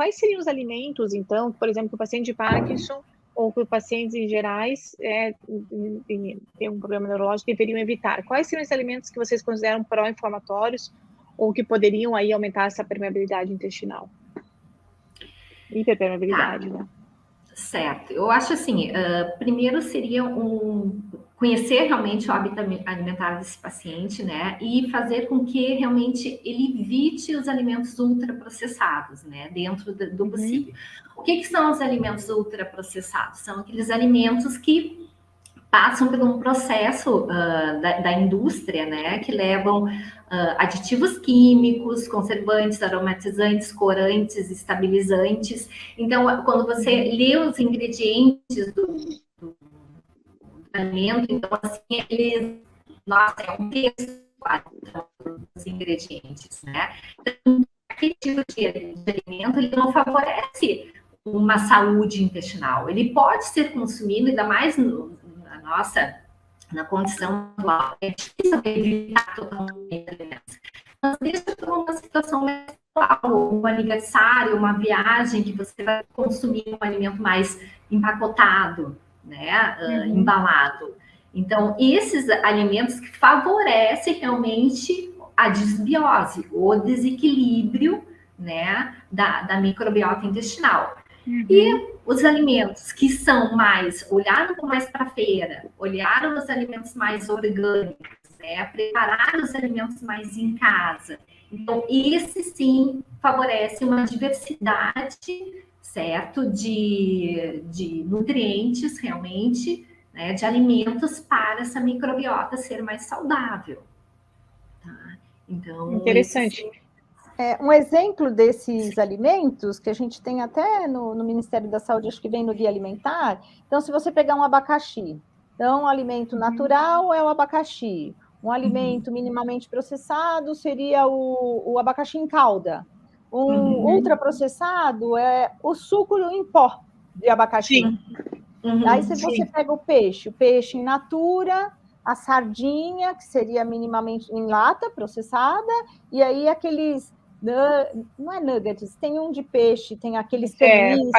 quais seriam os alimentos, então, por exemplo, que o paciente de Parkinson ou que pacientes em gerais tem um problema neurológico deveriam evitar? Quais seriam os alimentos que vocês consideram pró-inflamatórios ou que poderiam aí aumentar essa permeabilidade intestinal? Hiperpermeabilidade, né? Certo. Eu acho assim, primeiro seria conhecer realmente o hábito alimentar desse paciente, né? E fazer com que realmente ele evite os alimentos ultraprocessados, né? Dentro do possível. O que são os alimentos ultraprocessados? São aqueles alimentos que passam por um processo da indústria, né, que levam aditivos químicos, conservantes, aromatizantes, corantes, estabilizantes. Então, quando você lê os ingredientes do alimento, então, assim, eles, nossa, é um texto dos ingredientes, né? Então, aquele tipo de alimento, ele não favorece uma saúde intestinal. Ele pode ser consumido, ainda mais na condição atual, é difícil evitar totalmente alimentos. Mas deixa para uma situação mais atual, um aniversário, uma viagem que você vai consumir um alimento mais empacotado, né, embalado. Então, esses alimentos que favorecem realmente a desbiose, o desequilíbrio, né, da microbiota intestinal. E os alimentos que são mais, olharam mais para a feira, olharam os alimentos mais orgânicos, né, preparar os alimentos mais em casa. Então, esse sim favorece uma diversidade, certo, de nutrientes realmente, né, de alimentos para essa microbiota ser mais saudável. Tá? Então, interessante. Um exemplo desses alimentos, que a gente tem até no Ministério da Saúde, acho que vem no Guia Alimentar. Então, se você pegar um abacaxi, então, um alimento natural é o abacaxi. Um alimento minimamente processado seria o abacaxi em calda. Ultraprocessado é o suco em pó de abacaxi. Aí, se você pega o peixe in natura, a sardinha, que seria minimamente em lata, processada, e aí aqueles... Não é nuggets, tem um de peixe, tem aqueles canis,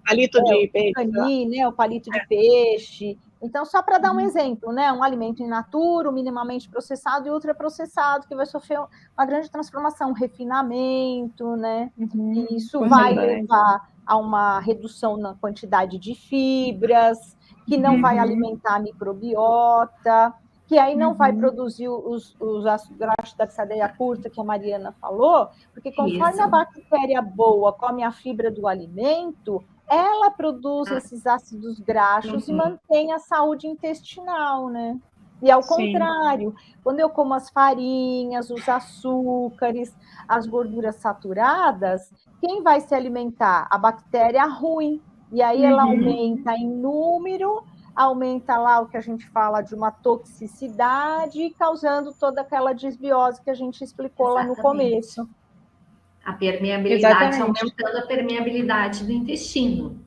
palito de peixe. Cani, né, o palito de peixe. Então, só para dar um exemplo, né, um alimento in natura, minimamente processado e ultraprocessado, que vai sofrer uma grande transformação, um refinamento, né, e isso vai levar a uma redução na quantidade de fibras, que não vai alimentar a microbiota, que aí não vai produzir os ácidos graxos da cadeia curta, que a Mariana falou, porque conforme a bactéria boa come a fibra do alimento, ela produz esses ácidos graxos e mantém a saúde intestinal, né? E ao contrário, quando eu como as farinhas, os açúcares, as gorduras saturadas, quem vai se alimentar? A bactéria ruim. E aí ela aumenta em número, aumenta lá o que a gente fala de uma toxicidade, causando toda aquela desbiose que a gente explicou lá no começo. A permeabilidade, aumentando a permeabilidade do intestino.